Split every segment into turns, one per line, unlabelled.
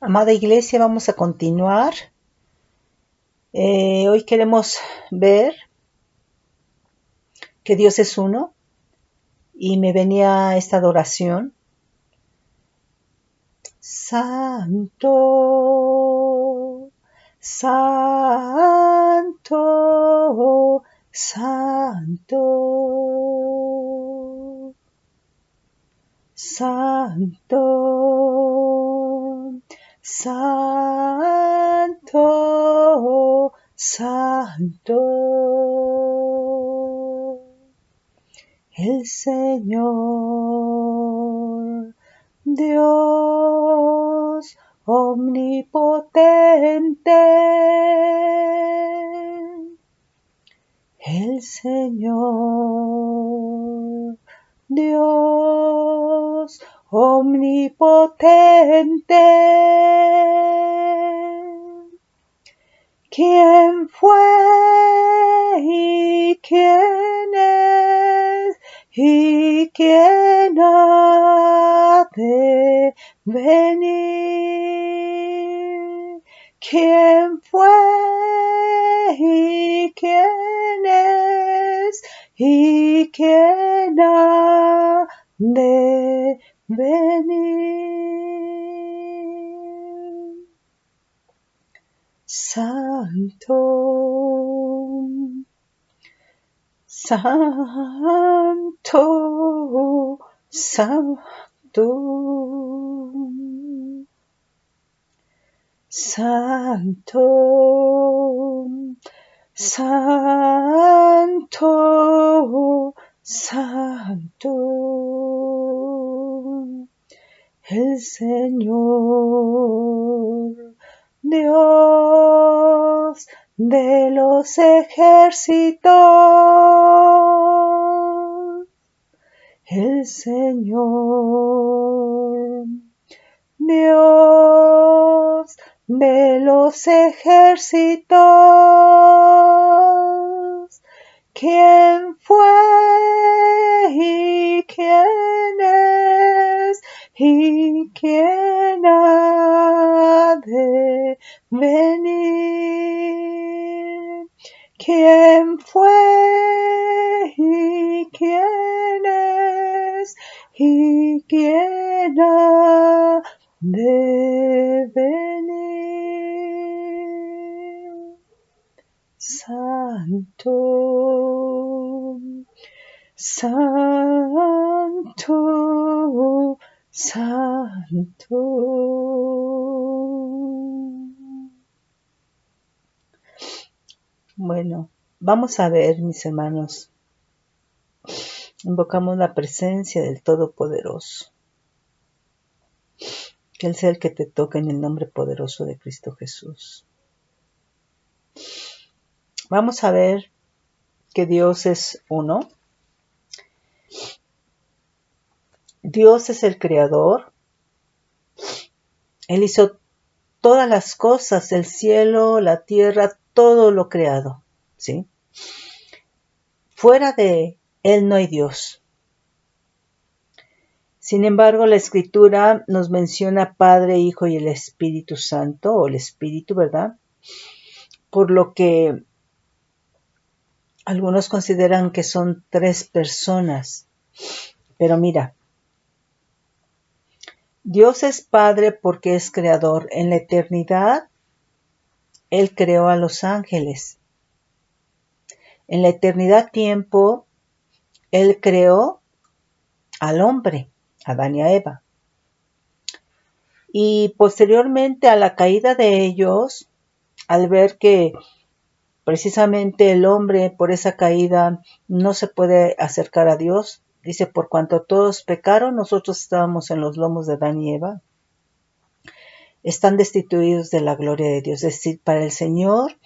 Amada Iglesia, vamos a continuar. Hoy queremos ver que Dios es uno y me venía esta adoración. Santo, santo, santo, santo, santo, santo. El Señor, Dios omnipotente, el Señor, Dios omnipotente. ¿Quién fue y quién es y quién ha de venir? ¿Quién fue y quién es y quién ha de venir? Santo, santo, santo, santo, santo, santo, el Señor, Dios de los ejércitos, el Señor, Dios de los ejércitos. ¿Quién fue y quién es y quién ha de venir? ¿Quién fue y quién es y quién ha de venir? Santo, santo, santo. Bueno, vamos a ver, mis hermanos. Invocamos la presencia del Todopoderoso. Que Él sea el que te toque en el nombre poderoso de Cristo Jesús. Vamos a ver que Dios es uno. Dios es el creador. Él hizo todas las cosas, el cielo, la tierra, todo lo creado, ¿sí? Fuera de Él no hay Dios. Sin embargo, la Escritura nos menciona Padre, Hijo y el Espíritu Santo, o el Espíritu, ¿verdad? Por lo que algunos consideran que son tres personas. Pero mira, Dios es Padre porque es creador. En la eternidad, Él creó a los ángeles. En la eternidad tiempo, Él creó al hombre, a Adán y a Eva. Y posteriormente a la caída de ellos, al ver que precisamente el hombre por esa caída no se puede acercar a Dios, dice, por cuanto todos pecaron, nosotros estábamos en los lomos de Adán y Eva, están destituidos de la gloria de Dios. Es decir, para el Señor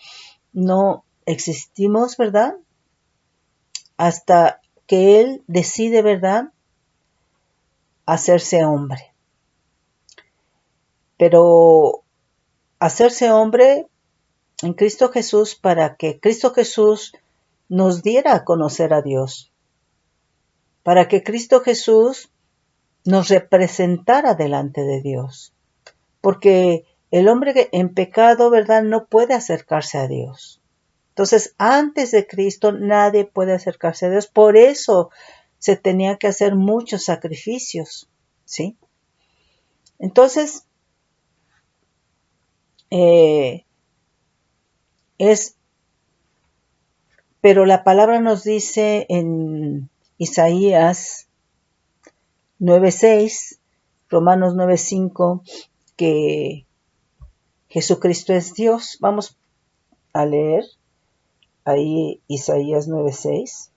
no existimos, ¿verdad? Hasta que Él decide, ¿verdad?, hacerse hombre. Pero hacerse hombre en Cristo Jesús para que Cristo Jesús nos diera a conocer a Dios. Para que Cristo Jesús nos representara delante de Dios. porque el hombre en pecado, ¿verdad?, no puede acercarse a Dios. Entonces, antes de Cristo nadie puede acercarse a Dios. Por eso se tenía que hacer muchos sacrificios, ¿sí? Entonces, pero la palabra nos dice en Isaías 9:6, Romanos 9:5, que Jesucristo es Dios. Vamos a leer ahí Isaías 9:6.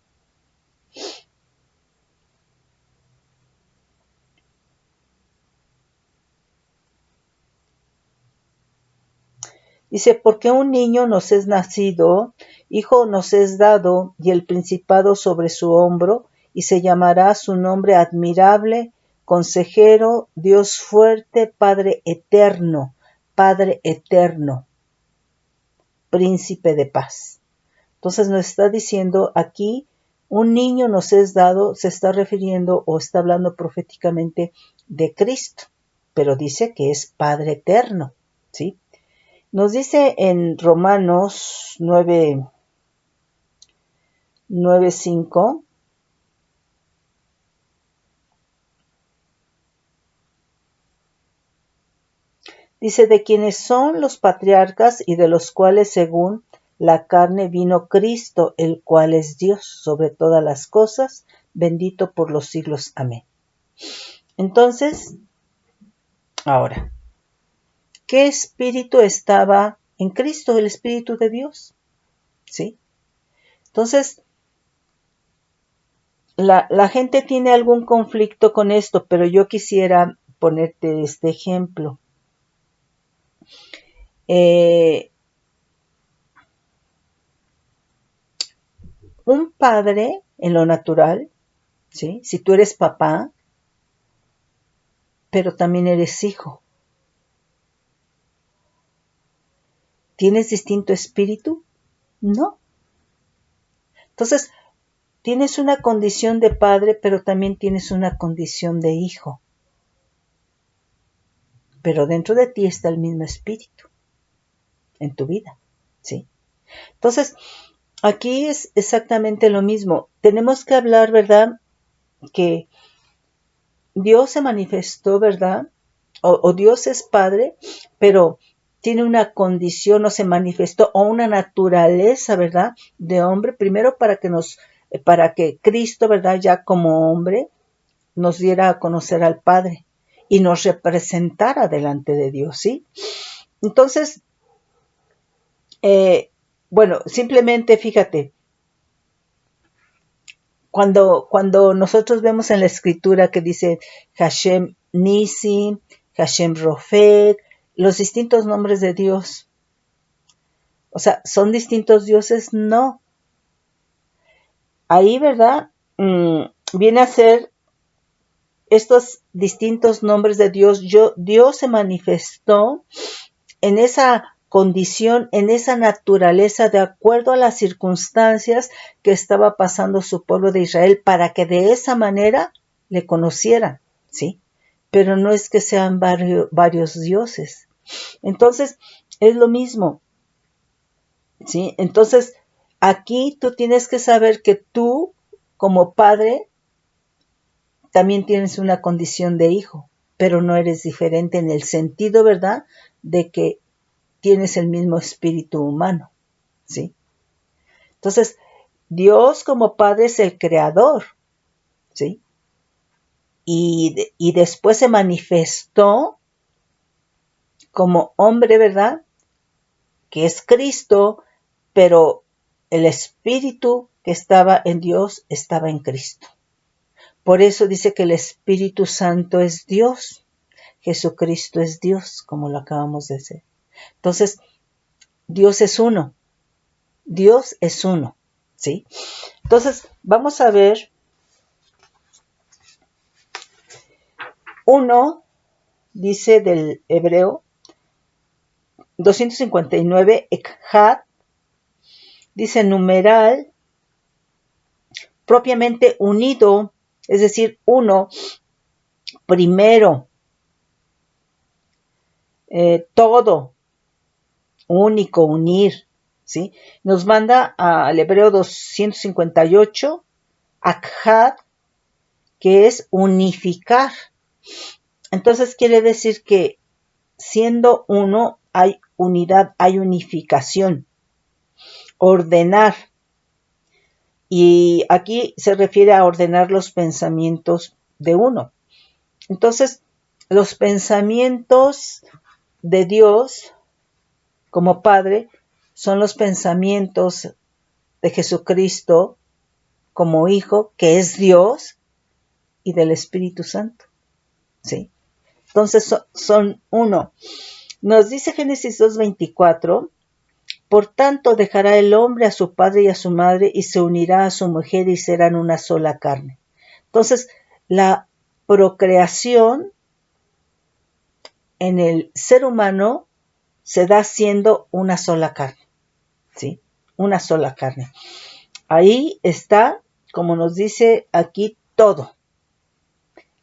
Dice, porque un niño nos es nacido, hijo nos es dado, y el principado sobre su hombro, y se llamará su nombre admirable, consejero, Dios fuerte, Padre eterno, príncipe de paz. Entonces nos está diciendo aquí, un niño nos es dado, se está refiriendo o está hablando proféticamente de Cristo, pero dice que es Padre eterno, ¿sí? Nos dice en Romanos 9:5, dice, de quienes son los patriarcas y de los cuales según la carne vino Cristo, el cual es Dios sobre todas las cosas, bendito por los siglos. Amén. Entonces, ahora, ¿qué espíritu estaba en Cristo? El Espíritu de Dios, ¿sí? Entonces, la gente tiene algún conflicto con esto, pero yo quisiera ponerte este ejemplo. Un padre en lo natural, ¿sí? Si tú eres papá, pero también eres hijo, ¿tienes distinto espíritu? No. Entonces, tienes una condición de padre, pero también tienes una condición de hijo. Pero dentro de ti está el mismo espíritu en tu vida, ¿sí? Entonces, aquí es exactamente lo mismo. Tenemos que hablar, ¿verdad?, que Dios se manifestó, ¿verdad? O Dios es Padre, pero tiene una condición o se manifestó o una naturaleza, ¿verdad?, de hombre, primero para que Cristo, ¿verdad?, ya como hombre, nos diera a conocer al Padre y nos representara delante de Dios, ¿sí? Entonces, bueno, simplemente fíjate, cuando nosotros vemos en la escritura que dice Hashem Nisi, Hashem Rofet, los distintos nombres de Dios, o sea, ¿son distintos dioses? No. Ahí, ¿verdad? Viene a ser estos distintos nombres de Dios. Dios se manifestó en esa condición, en esa naturaleza, de acuerdo a las circunstancias que estaba pasando su pueblo de Israel, para que de esa manera le conocieran, ¿sí? Pero no es que sean varios dioses. Entonces, es lo mismo, ¿sí? Entonces, aquí tú tienes que saber que tú, como padre, también tienes una condición de hijo, pero no eres diferente en el sentido, ¿verdad?, de que tienes el mismo espíritu humano, ¿sí? Entonces, Dios como Padre es el creador, ¿sí? Y después se manifestó como hombre, ¿verdad?, que es Cristo, pero el espíritu que estaba en Dios estaba en Cristo. Por eso dice que el Espíritu Santo es Dios, Jesucristo es Dios, como lo acabamos de decir. Entonces, Dios es uno, ¿sí? Entonces, vamos a ver uno, dice del Hebreo 259, Echad, dice numeral, propiamente unido, es decir, uno, primero. todo, único, unir, ¿sí? Nos manda al Hebreo 258, akhad, que es unificar. Entonces quiere decir que siendo uno hay unidad, hay unificación, ordenar. Y aquí se refiere a ordenar los pensamientos de uno. Entonces, los pensamientos de Dios como Padre son los pensamientos de Jesucristo como Hijo, que es Dios, y del Espíritu Santo. ¿Sí? Entonces son uno. Nos dice Génesis 2:24, por tanto dejará el hombre a su padre y a su madre y se unirá a su mujer y serán una sola carne. Entonces, la procreación en el ser humano se da siendo una sola carne, ¿sí? Una sola carne. Ahí está, como nos dice aquí, todo.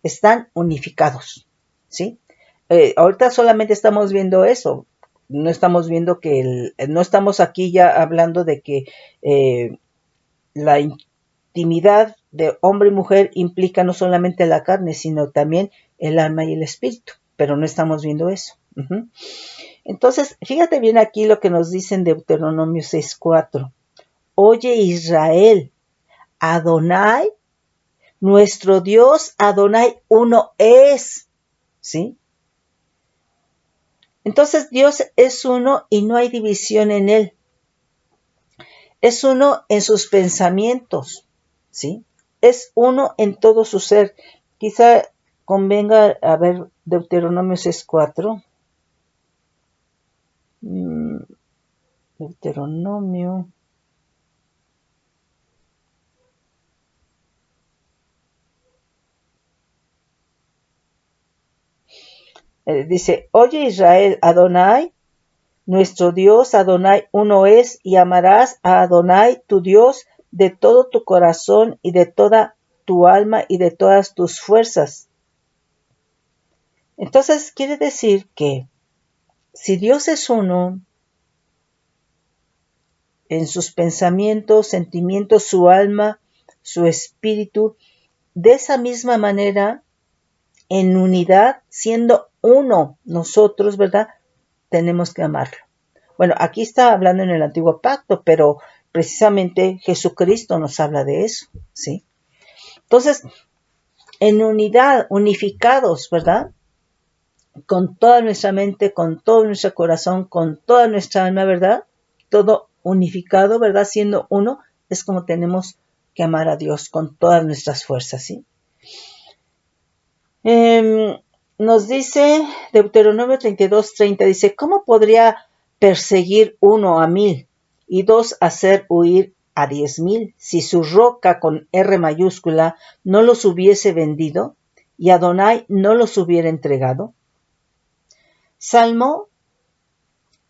Están unificados, ¿sí? Ahorita solamente estamos viendo eso. No estamos viendo que no estamos aquí ya hablando de que la intimidad de hombre y mujer implica no solamente la carne, sino también el alma y el espíritu. Pero no estamos viendo eso. Entonces, fíjate bien aquí lo que nos dice en Deuteronomio 6:4. Oye Israel, Adonai, nuestro Dios Adonai uno es, ¿sí? Entonces Dios es uno y no hay división en él. Es uno en sus pensamientos, ¿sí? Es uno en todo su ser. Quizá convenga a ver Deuteronomio 6:4. Deuteronomio. Dice, oye Israel, Adonai, nuestro Dios Adonai uno es, y amarás a Adonai tu Dios de todo tu corazón y de toda tu alma y de todas tus fuerzas. Entonces quiere decir que si Dios es uno en sus pensamientos, sentimientos, su alma, su espíritu, de esa misma manera, en unidad, siendo uno nosotros, ¿verdad? Tenemos que amarlo. Bueno, aquí está hablando en el Antiguo Pacto, pero precisamente Jesucristo nos habla de eso, ¿sí? Entonces, en unidad, unificados, ¿verdad? Con toda nuestra mente, con todo nuestro corazón, con toda nuestra alma, ¿verdad? Todo unificado, ¿verdad? Siendo uno, es como tenemos que amar a Dios con todas nuestras fuerzas, ¿sí? Nos dice Deuteronomio 32:30, dice, ¿cómo podría perseguir 1 a 1000 y 2 hacer huir a 10,000 si su roca con R mayúscula no los hubiese vendido y Adonai no los hubiera entregado? Salmo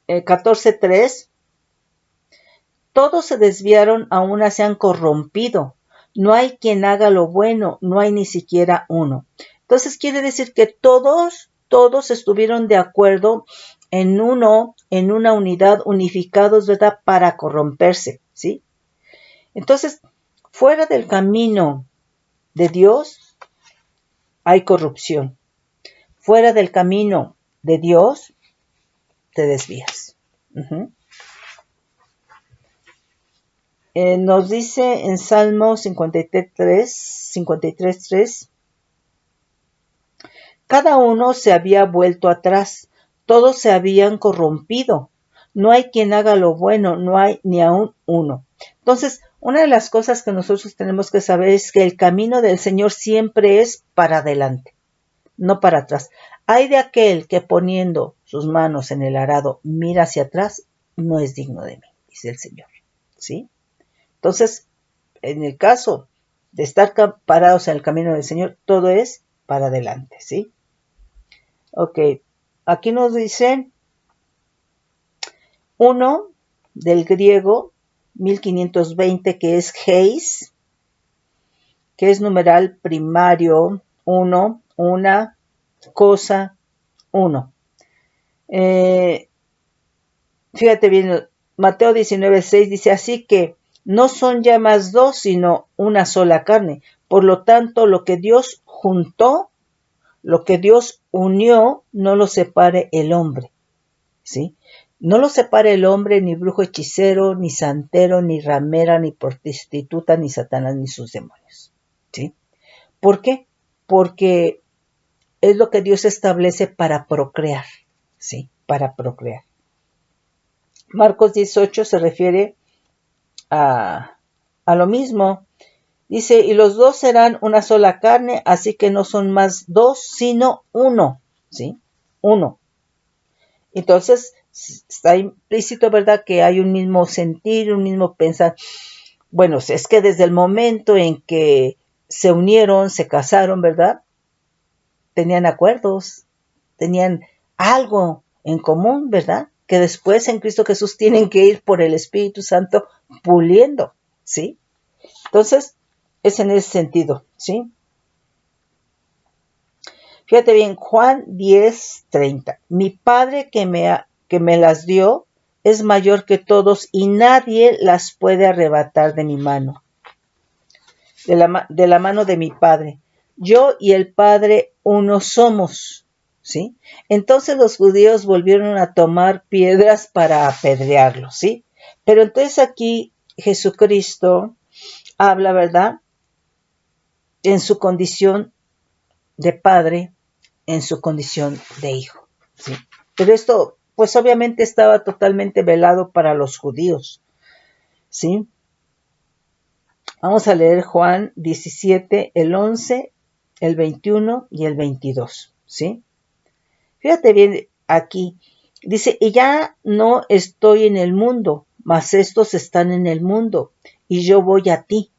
14:3, todos se desviaron, a una se han corrompido. No hay quien haga lo bueno, no hay ni siquiera uno. Entonces quiere decir que todos estuvieron de acuerdo en uno, en una unidad, unificados, ¿verdad? Para corromperse, ¿sí? Entonces, fuera del camino de Dios hay corrupción. Fuera del camino de Dios te desvías. Nos dice en Salmo 53:3, cada uno se había vuelto atrás, todos se habían corrompido, no hay quien haga lo bueno, no hay ni aún uno. Entonces, una de las cosas que nosotros tenemos que saber es que el camino del Señor siempre es para adelante, no para atrás. Hay de aquel que poniendo sus manos en el arado mira hacia atrás, no es digno de mí, dice el Señor, ¿sí? Entonces, en el caso de estar parados en el camino del Señor, todo es para adelante, ¿sí? Ok, aquí nos dice uno del griego 1520, que es Heis, que es numeral primario, uno, una, cosa, uno. Fíjate bien, Mateo 19:6 dice, así que no son ya más dos, sino una sola carne. Por lo tanto, lo que Dios juntó, lo que Dios unió, no lo separe el hombre, ¿sí? No lo separe el hombre, ni brujo hechicero, ni santero, ni ramera, ni prostituta, ni Satanás, ni sus demonios, ¿sí? ¿Por qué? Porque es lo que Dios establece para procrear, ¿sí? Para procrear. Marcos 18 se refiere a lo mismo. Dice, y los dos serán una sola carne, así que no son más dos, sino uno, ¿sí? Uno. Entonces, está implícito, ¿verdad?, que hay un mismo sentir, un mismo pensar. Bueno, es que desde el momento en que se unieron, se casaron, ¿verdad?, tenían acuerdos, tenían algo en común, ¿verdad?, que después en Cristo Jesús tienen que ir por el Espíritu Santo puliendo, ¿sí? Entonces, es en ese sentido, ¿sí? Fíjate bien, Juan 10:30. Mi Padre que me las dio es mayor que todos y nadie las puede arrebatar de mi mano, de la mano de mi Padre. Yo y el Padre uno somos, ¿sí? Entonces los judíos volvieron a tomar piedras para apedrearlo, ¿sí? Pero entonces aquí Jesucristo habla, ¿verdad?, en su condición de Padre, en su condición de hijo, ¿sí? Pero esto, pues obviamente estaba totalmente velado para los judíos, ¿sí? Vamos a leer Juan 17, el 11, el 21 y el 22, ¿sí? Fíjate bien aquí, dice, y ya no estoy en el mundo, mas estos están en el mundo, y yo voy a ti.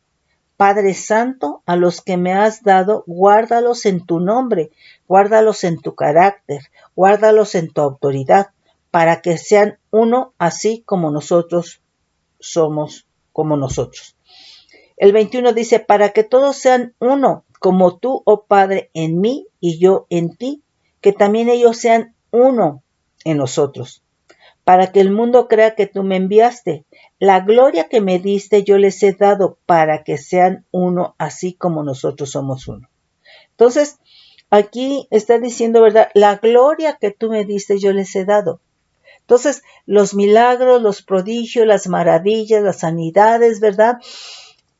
Padre Santo, a los que me has dado, guárdalos en tu nombre, guárdalos en tu carácter, guárdalos en tu autoridad, para que sean uno así como nosotros somos como nosotros. El 21 dice, para que todos sean uno, como tú, oh Padre, en mí y yo en ti, que también ellos sean uno en nosotros, para que el mundo crea que tú me enviaste. La gloria que me diste yo les he dado para que sean uno así como nosotros somos uno. Entonces, aquí está diciendo, ¿verdad? La gloria que tú me diste yo les he dado. Entonces, los milagros, los prodigios, las maravillas, las sanidades, ¿verdad?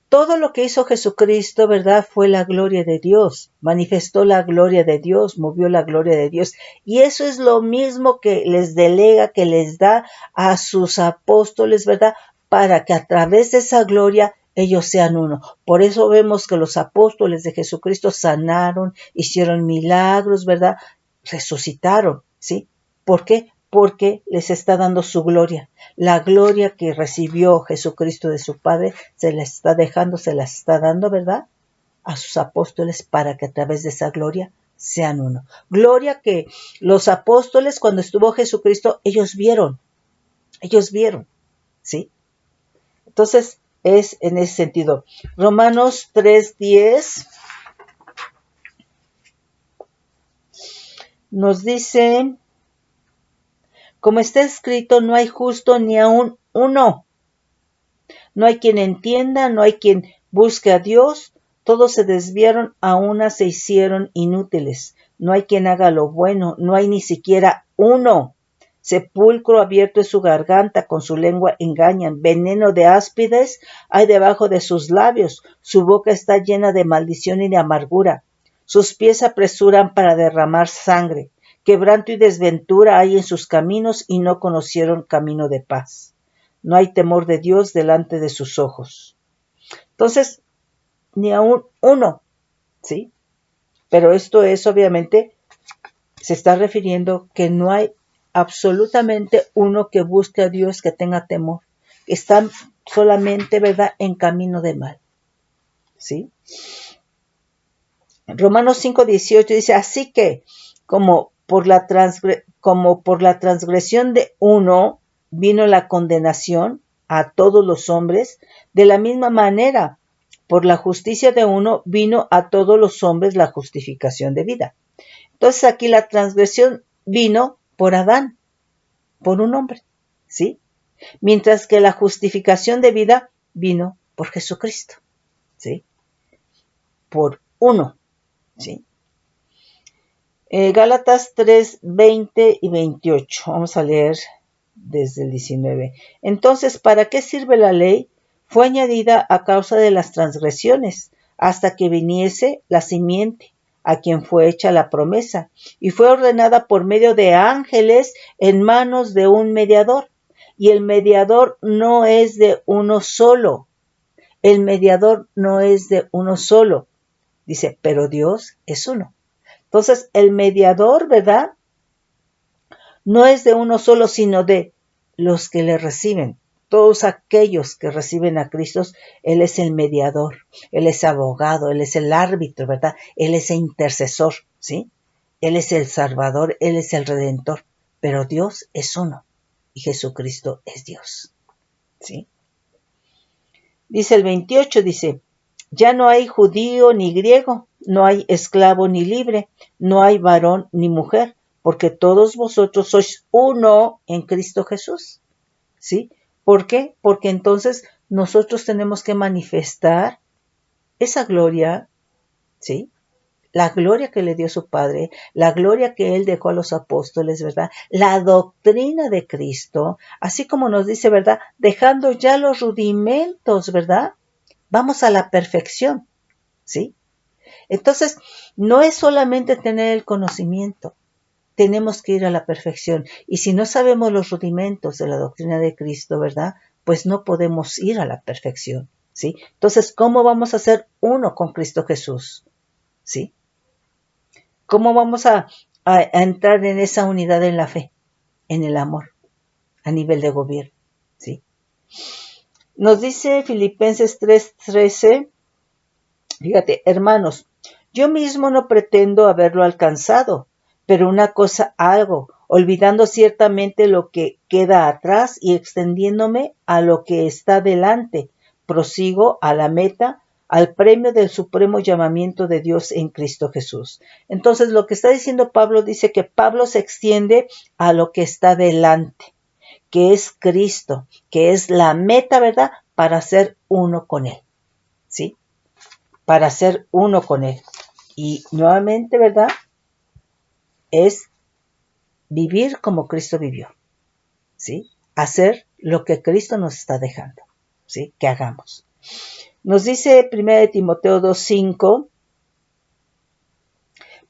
Todo lo que hizo Jesucristo, ¿verdad?, fue la gloria de Dios. Manifestó la gloria de Dios, movió la gloria de Dios. Y eso es lo mismo que les delega, que les da a sus apóstoles, ¿verdad?, para que a través de esa gloria ellos sean uno. Por eso vemos que los apóstoles de Jesucristo sanaron, hicieron milagros, ¿verdad?, resucitaron, ¿sí? ¿Por qué? Porque les está dando su gloria. La gloria que recibió Jesucristo de su Padre se la está dejando, se la está dando, ¿verdad?, a sus apóstoles para que a través de esa gloria sean uno. Gloria que los apóstoles, cuando estuvo Jesucristo, ellos vieron, ¿sí? Entonces, es en ese sentido. Romanos 3:10 nos dice, como está escrito, no hay justo ni aun uno. No hay quien entienda, no hay quien busque a Dios. Todos se desviaron, a una se hicieron inútiles. No hay quien haga lo bueno, no hay ni siquiera uno. Sepulcro abierto es su garganta, con su lengua engañan. Veneno de áspides hay debajo de sus labios. Su boca está llena de maldición y de amargura. Sus pies apresuran para derramar sangre. Quebranto y desventura hay en sus caminos y no conocieron camino de paz. No hay temor de Dios delante de sus ojos. Entonces, ni aún uno, ¿sí? Pero esto es, obviamente, se está refiriendo que no hay absolutamente uno que busque a Dios, que tenga temor. Están solamente, ¿verdad?, en camino de mal, ¿sí? Romanos 5:18 dice, así que, como por la transgresión de uno vino la condenación a todos los hombres, de la misma manera, por la justicia de uno vino a todos los hombres la justificación de vida. Entonces aquí la transgresión vino por Adán, por un hombre, ¿sí? Mientras que la justificación de vida vino por Jesucristo, ¿sí? Por uno, ¿sí? Gálatas 3, 20 y 28. Vamos a leer desde el 19. Entonces, ¿para qué sirve la ley? Fue añadida a causa de las transgresiones, hasta que viniese la simiente, a quien fue hecha la promesa, y fue ordenada por medio de ángeles en manos de un mediador. Y el mediador no es de uno solo. El mediador no es de uno solo. Dice, pero Dios es uno. Entonces, el mediador, ¿verdad? No es de uno solo, sino de los que le reciben. Todos aquellos que reciben a Cristo, Él es el mediador, Él es abogado, Él es el árbitro, ¿verdad? Él es el intercesor, ¿sí? Él es el salvador, Él es el redentor. Pero Dios es uno y Jesucristo es Dios, ¿sí? Dice el 28, dice, ya no hay judío ni griego, no hay esclavo ni libre, no hay varón ni mujer, porque todos vosotros sois uno en Cristo Jesús, ¿sí? ¿Por qué? Porque entonces nosotros tenemos que manifestar esa gloria, ¿sí? La gloria que le dio su Padre, la gloria que Él dejó a los apóstoles, ¿verdad? La doctrina de Cristo, así como nos dice, ¿verdad? Dejando ya los rudimentos, ¿verdad? Vamos a la perfección, ¿sí? Entonces, no es solamente tener el conocimiento, tenemos que ir a la perfección. Y si no sabemos los rudimentos de la doctrina de Cristo, ¿verdad? Pues no podemos ir a la perfección, ¿sí? Entonces, ¿cómo vamos a ser uno con Cristo Jesús? ¿Sí? ¿Cómo vamos a entrar en esa unidad en la fe, en el amor, a nivel de gobierno? ¿Sí? Nos dice Filipenses 3:13, fíjate, hermanos, yo mismo no pretendo haberlo alcanzado, pero una cosa hago, olvidando ciertamente lo que queda atrás y extendiéndome a lo que está delante, prosigo a la meta, al premio del supremo llamamiento de Dios en Cristo Jesús. Entonces, lo que está diciendo Pablo, dice que Pablo se extiende a lo que está delante, que es Cristo, que es la meta, ¿verdad?, para ser uno con Él, ¿sí? Para ser uno con Él. Y nuevamente, ¿verdad?, es vivir como Cristo vivió, ¿sí? Hacer lo que Cristo nos está dejando, ¿sí? Que hagamos. Nos dice 1 Timoteo 2:5,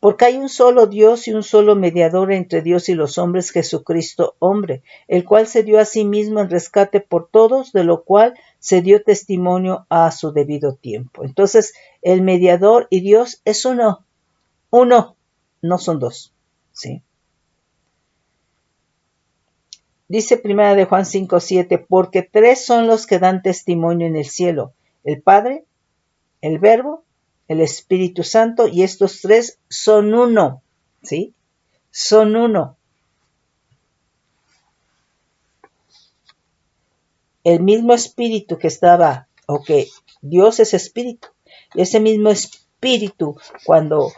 porque hay un solo Dios y un solo mediador entre Dios y los hombres, Jesucristo hombre, el cual se dio a sí mismo en rescate por todos, de lo cual se dio testimonio a su debido tiempo. Entonces, el mediador y Dios es uno, no son dos, ¿sí? Dice 1 de Juan 5:7, porque tres son los que dan testimonio en el cielo, el Padre, el Verbo, el Espíritu Santo, y estos tres son uno, ¿sí? Son uno. El mismo Espíritu que estaba, Dios es Espíritu, y ese mismo Espíritu, cuando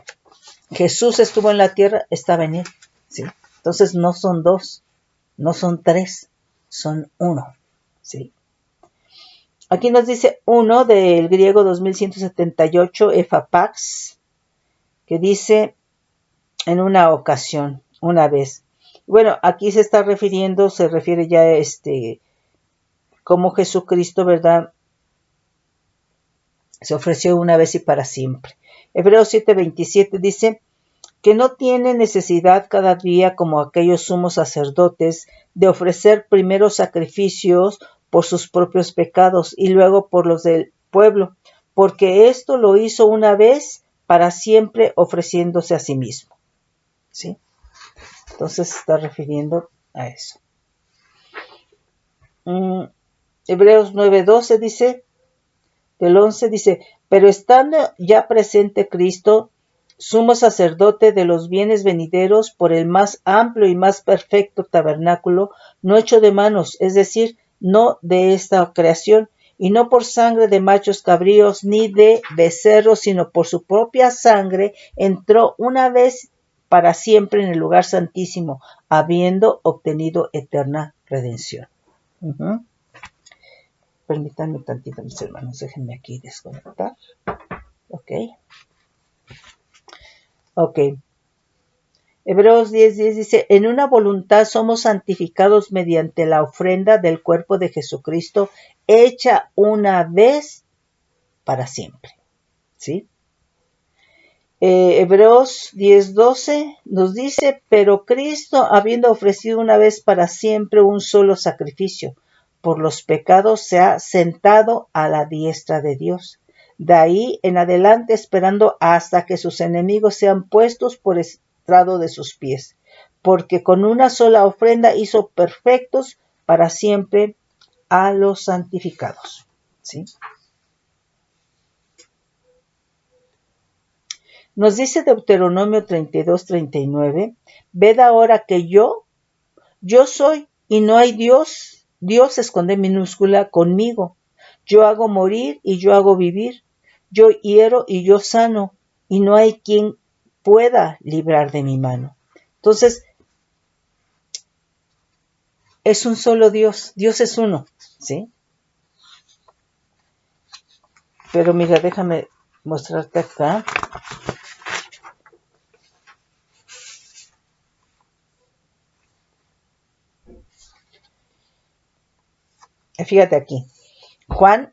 Jesús estuvo en la tierra, estaba en él, ¿sí? Entonces no son dos, no son tres, son uno, ¿sí? Aquí nos dice uno del griego 2178, efapax, que dice en una ocasión, una vez. Bueno, aquí se refiere ya cómo Jesucristo, ¿verdad?, se ofreció una vez y para siempre. Hebreos 7:27 dice que no tiene necesidad cada día, como aquellos sumos sacerdotes, de ofrecer primero sacrificios por sus propios pecados y luego por los del pueblo, porque esto lo hizo una vez para siempre, ofreciéndose a sí mismo, ¿sí? Entonces se está refiriendo a eso. Hebreos 9:12 dice, del 11 dice, pero estando ya presente Cristo, sumo sacerdote de los bienes venideros, por el más amplio y más perfecto tabernáculo, no hecho de manos, es decir, no de esta creación, y no por sangre de machos cabríos ni de becerros, sino por su propia sangre, entró una vez para siempre en el lugar santísimo, habiendo obtenido eterna redención. Permítanme tantito, mis hermanos, déjenme aquí desconectar. Ok. Hebreos 10:10 dice, en una voluntad somos santificados mediante la ofrenda del cuerpo de Jesucristo, hecha una vez para siempre. ¿Sí? Hebreos 10:12 nos dice, pero Cristo, habiendo ofrecido una vez para siempre un solo sacrificio por los pecados, se ha sentado a la diestra de Dios. De ahí en adelante esperando hasta que sus enemigos sean puestos por estrado de sus pies, porque con una sola ofrenda hizo perfectos para siempre a los santificados. ¿Sí? Nos dice Deuteronomio 32:39, ved ahora que yo soy y no hay dioses con D minúscula conmigo. Yo hago morir y yo hago vivir. Yo hiero y yo sano, y no hay quien pueda librar de mi mano. Entonces, es un solo Dios. Dios es uno, ¿sí? Pero mira, déjame mostrarte acá. Fíjate aquí. Juan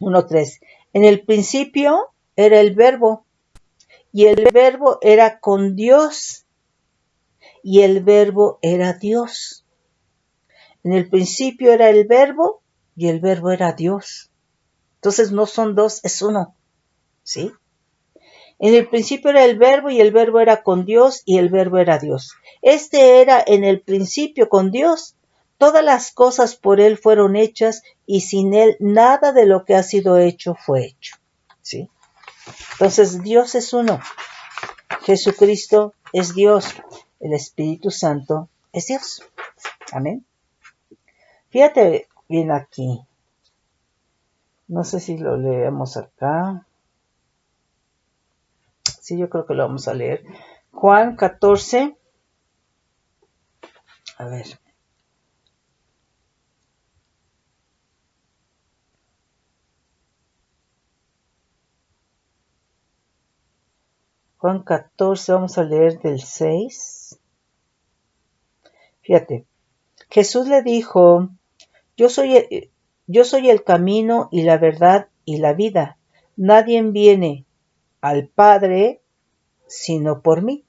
1:3. En el principio era el Verbo, y el Verbo era con Dios, y el Verbo era Dios. En el principio era el Verbo, y el Verbo era Dios. Entonces no son dos, es uno. ¿Sí? En el principio era el Verbo, y el Verbo era con Dios, y el Verbo era Dios. Este era en el principio con Dios. Todas las cosas por Él fueron hechas, y sin Él nada de lo que ha sido hecho fue hecho. ¿Sí? Entonces Dios es uno. Jesucristo es Dios. El Espíritu Santo es Dios. Amén. Fíjate bien aquí. No sé si lo leemos acá. Sí, yo creo que lo vamos a leer. Juan 14. A ver. Juan 14, vamos a leer del 6. Fíjate. Jesús le dijo, yo soy el camino y la verdad y la vida. Nadie viene al Padre sino por mí.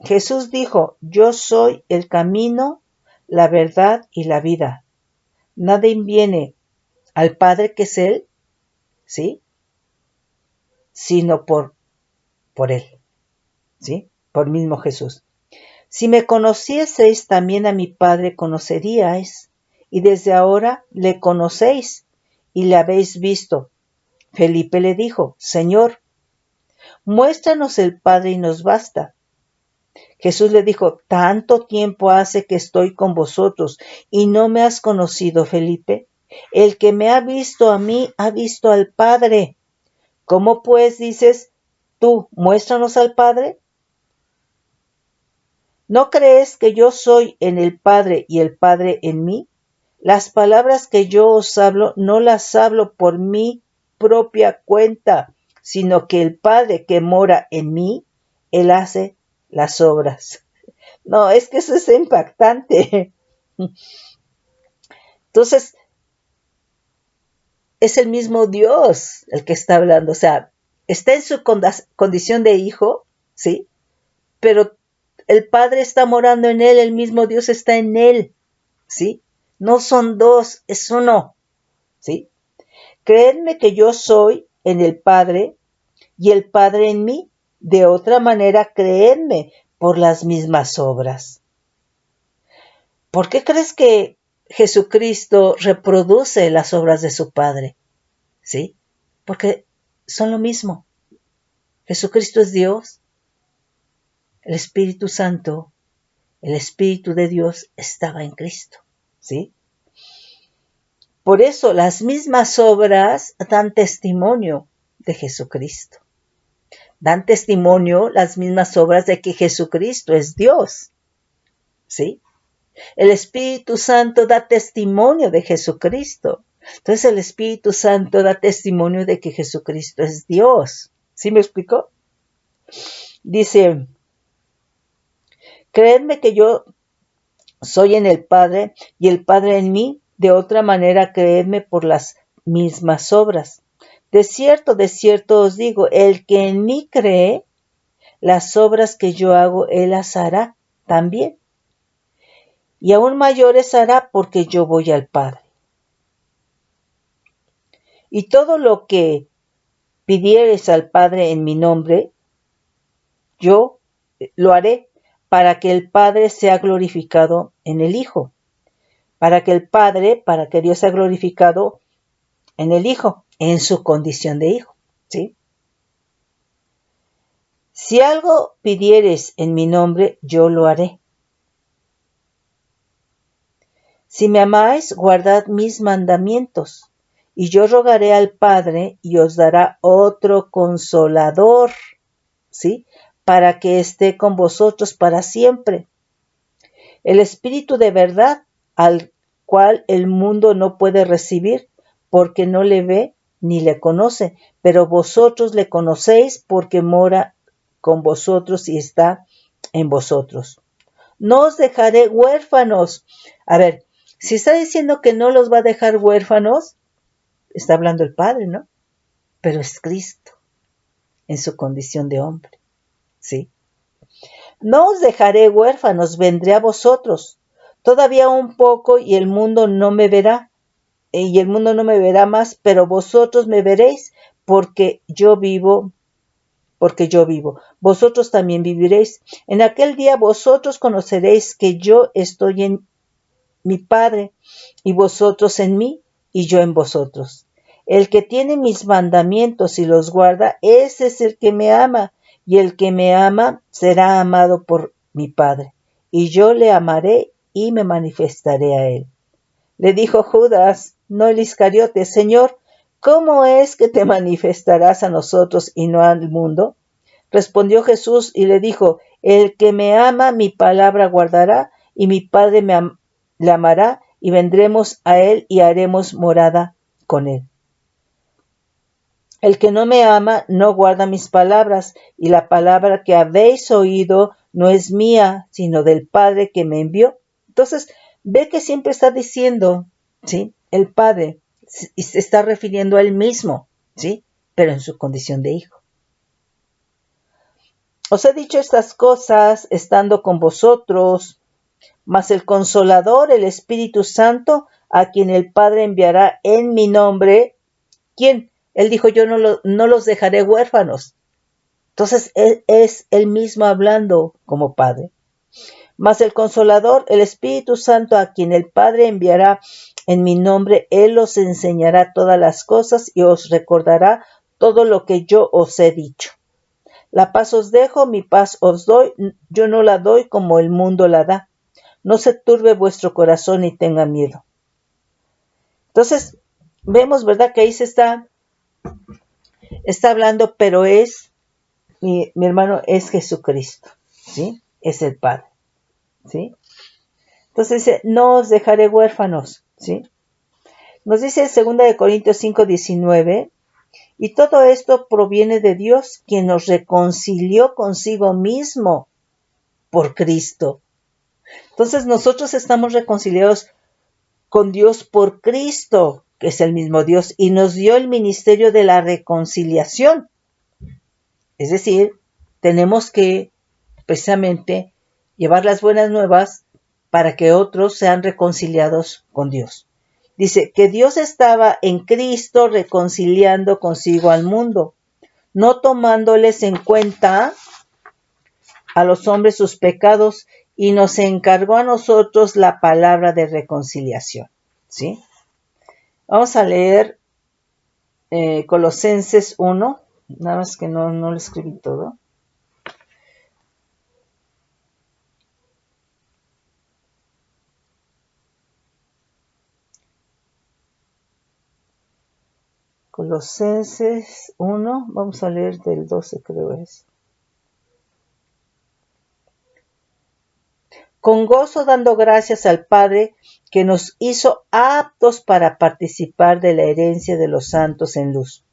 Jesús dijo, yo soy el camino, la verdad y la vida. Nadie viene al Padre, que es Él, ¿sí? Sino por Él, ¿sí? Por mismo Jesús. Si me conocieseis, también a mi Padre conoceríais, y desde ahora le conocéis y le habéis visto. Felipe le dijo, Señor, muéstranos el Padre y nos basta. Jesús le dijo, tanto tiempo hace que estoy con vosotros y no me has conocido, Felipe. El que me ha visto a mí ha visto al Padre. ¿Cómo pues dices tú, muéstranos al Padre? ¿No crees que yo soy en el Padre y el Padre en mí? Las palabras que yo os hablo no las hablo por mi propia cuenta, sino que el Padre que mora en mí, Él hace las obras. No, es que eso es impactante. Entonces, es el mismo Dios el que está hablando. O sea, está en su condición de hijo, ¿sí? Pero el Padre está morando en Él, el mismo Dios está en Él, ¿sí? No son dos, es uno, ¿sí? Creedme que yo soy en el Padre y el Padre en mí. De otra manera, creedme por las mismas obras. ¿Por qué crees que Jesucristo reproduce las obras de su Padre? ¿Sí? Porque son lo mismo. Jesucristo es Dios. El Espíritu Santo, el Espíritu de Dios estaba en Cristo. ¿Sí? Por eso las mismas obras dan testimonio de Jesucristo. dan testimonio las mismas obras de que Jesucristo es Dios. ¿Sí? El Espíritu Santo da testimonio de Jesucristo. Entonces el Espíritu Santo da testimonio de que Jesucristo es Dios. ¿Sí me explico? Dice, creedme que yo soy en el Padre y el Padre en mí. De otra manera, creedme por las mismas obras. De cierto os digo, el que en mí cree, las obras que yo hago, él las hará también. Y aún mayores hará porque yo voy al Padre. Y todo lo que pidiereis al Padre en mi nombre, yo lo haré para que el Padre sea glorificado en el Hijo. Para que Dios sea glorificado en el Hijo, en su condición de Hijo. ¿Sí? Si algo pidiereis en mi nombre, yo lo haré. Si me amáis, guardad mis mandamientos, y yo rogaré al Padre y os dará otro consolador, ¿sí? Para que esté con vosotros para siempre. El Espíritu de verdad, al cual el mundo no puede recibir, porque no le ve ni le conoce, pero vosotros le conocéis porque mora con vosotros y está en vosotros. No os dejaré huérfanos. A ver, si está diciendo que no los va a dejar huérfanos, está hablando el Padre, ¿no? Pero es Cristo en su condición de hombre, ¿sí? No os dejaré huérfanos, vendré a vosotros. Todavía un poco y el mundo no me verá, y el mundo no me verá más, pero vosotros me veréis, porque yo vivo. Vosotros también viviréis. En aquel día vosotros conoceréis que yo estoy en mi Padre, y vosotros en mí, y yo en vosotros. El que tiene mis mandamientos y los guarda, ese es el que me ama, y el que me ama será amado por mi Padre, y yo le amaré y me manifestaré a él. Le dijo Judas, no el Iscariote, Señor, ¿cómo es que te manifestarás a nosotros y no al mundo? Respondió Jesús y le dijo, el que me ama mi palabra guardará, y mi Padre le amará, y vendremos a él y haremos morada con él. El que no me ama no guarda mis palabras, y la palabra que habéis oído no es mía, sino del Padre que me envió. Entonces, ve que siempre está diciendo, ¿sí? El Padre, y se está refiriendo a él mismo, ¿sí? Pero en su condición de hijo. Os he dicho estas cosas estando con vosotros, mas el Consolador, el Espíritu Santo, a quien el Padre enviará en mi nombre, ¿quién? Él dijo, yo no los dejaré huérfanos. Entonces, él es él mismo hablando como Padre. Mas el Consolador, el Espíritu Santo, a quien el Padre enviará en mi nombre, él os enseñará todas las cosas y os recordará todo lo que yo os he dicho. La paz os dejo, mi paz os doy, yo no la doy como el mundo la da. No se turbe vuestro corazón y tenga miedo. Entonces, vemos, ¿verdad? Que ahí se está hablando, pero mi hermano, es Jesucristo, ¿sí? Es el Padre, ¿sí? Entonces dice, no os dejaré huérfanos, ¿sí? Nos dice en 2 Corintios 5:19, y todo esto proviene de Dios, quien nos reconcilió consigo mismo por Cristo. Entonces nosotros estamos reconciliados con Dios por Cristo, que es el mismo Dios, y nos dio el ministerio de la reconciliación. Es decir, tenemos que precisamente llevar las buenas nuevas para que otros sean reconciliados con Dios. Dice que Dios estaba en Cristo reconciliando consigo al mundo, no tomándoles en cuenta a los hombres sus pecados, y nos encargó a nosotros la palabra de reconciliación. ¿Sí? Vamos a leer Colosenses 1, nada más que no lo escribí todo. Colosenses 1, vamos a leer del 12 creo es. Con gozo dando gracias al Padre que nos hizo aptos para participar de la herencia de los santos en luz,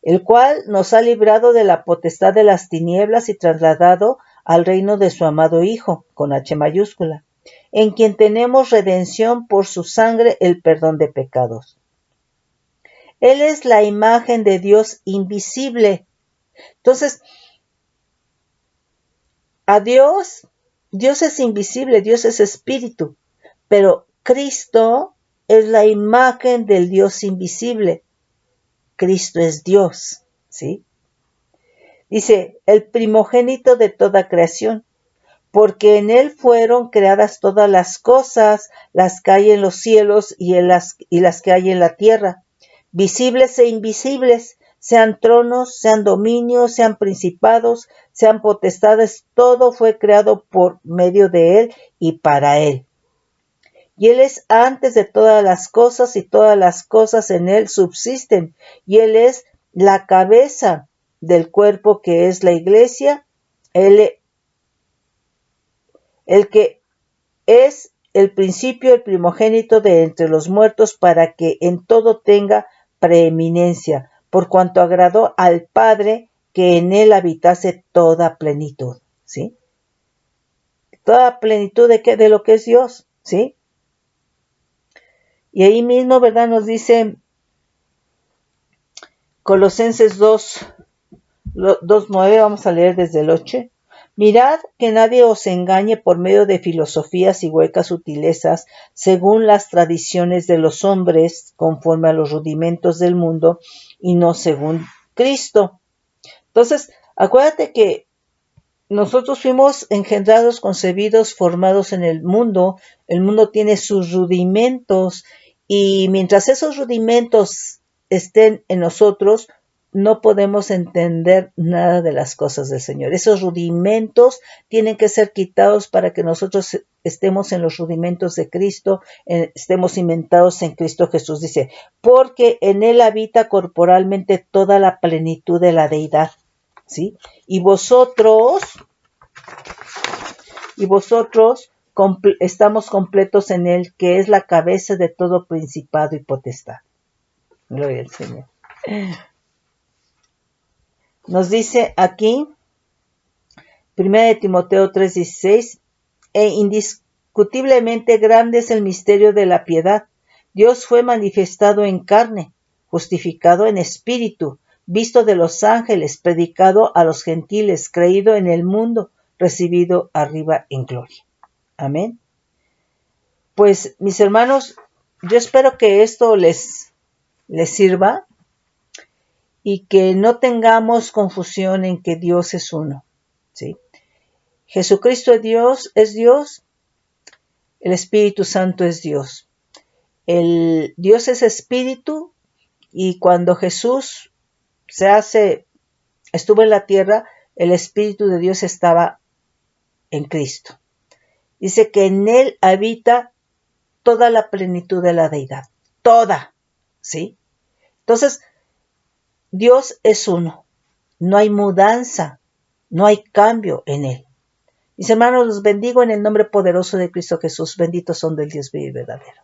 el cual nos ha librado de la potestad de las tinieblas y trasladado al reino de su amado Hijo, con H mayúscula, en quien tenemos redención por su sangre, el perdón de pecados. Él es la imagen de Dios invisible. Entonces, a Dios es invisible, Dios es espíritu, pero Cristo es la imagen del Dios invisible. Cristo es Dios, ¿sí? Dice, el primogénito de toda creación, porque en él fueron creadas todas las cosas, las que hay en los cielos y las que hay en la tierra, visibles e invisibles, sean tronos, sean dominios, sean principados, sean potestades, todo fue creado por medio de él y para él. Y él es antes de todas las cosas y todas las cosas en él subsisten. Y él es la cabeza del cuerpo que es la iglesia, el que es el principio, el primogénito de entre los muertos, para que en todo tenga preeminencia, por cuanto agradó al Padre que en él habitase toda plenitud, ¿sí? Toda plenitud de qué, de lo que es Dios, ¿sí? Y ahí mismo, ¿verdad? Nos dice Colosenses 2:9, vamos a leer desde el 8. Mirad que nadie os engañe por medio de filosofías y huecas sutilezas, según las tradiciones de los hombres, conforme a los rudimentos del mundo, y no según Cristo. Entonces, acuérdate que nosotros fuimos engendrados, concebidos, formados en el mundo tiene sus rudimentos, y mientras esos rudimentos estén en nosotros, no podemos entender nada de las cosas del Señor. Esos rudimentos tienen que ser quitados para que nosotros estemos en los rudimentos de Cristo, estemos cimentados en Cristo Jesús. Dice, porque en Él habita corporalmente toda la plenitud de la deidad, ¿sí? Y vosotros estamos completos en Él, que es la cabeza de todo principado y potestad. Gloria al Señor. Nos dice aquí, 1 Timoteo 3:16, e indiscutiblemente grande es el misterio de la piedad. Dios fue manifestado en carne, justificado en espíritu, visto de los ángeles, predicado a los gentiles, creído en el mundo, recibido arriba en gloria. Amén. Pues, mis hermanos, yo espero que esto les sirva y que no tengamos confusión en que Dios es uno, ¿sí? Jesucristo es Dios, el Espíritu Santo es Dios. El Dios es espíritu, y cuando Jesús estuvo en la tierra, el Espíritu de Dios estaba en Cristo. Dice que en él habita toda la plenitud de la deidad, toda, ¿sí? Entonces, Dios es uno, no hay mudanza, no hay cambio en él. Mis hermanos, los bendigo en el nombre poderoso de Cristo Jesús, benditos son del Dios vivo y verdadero.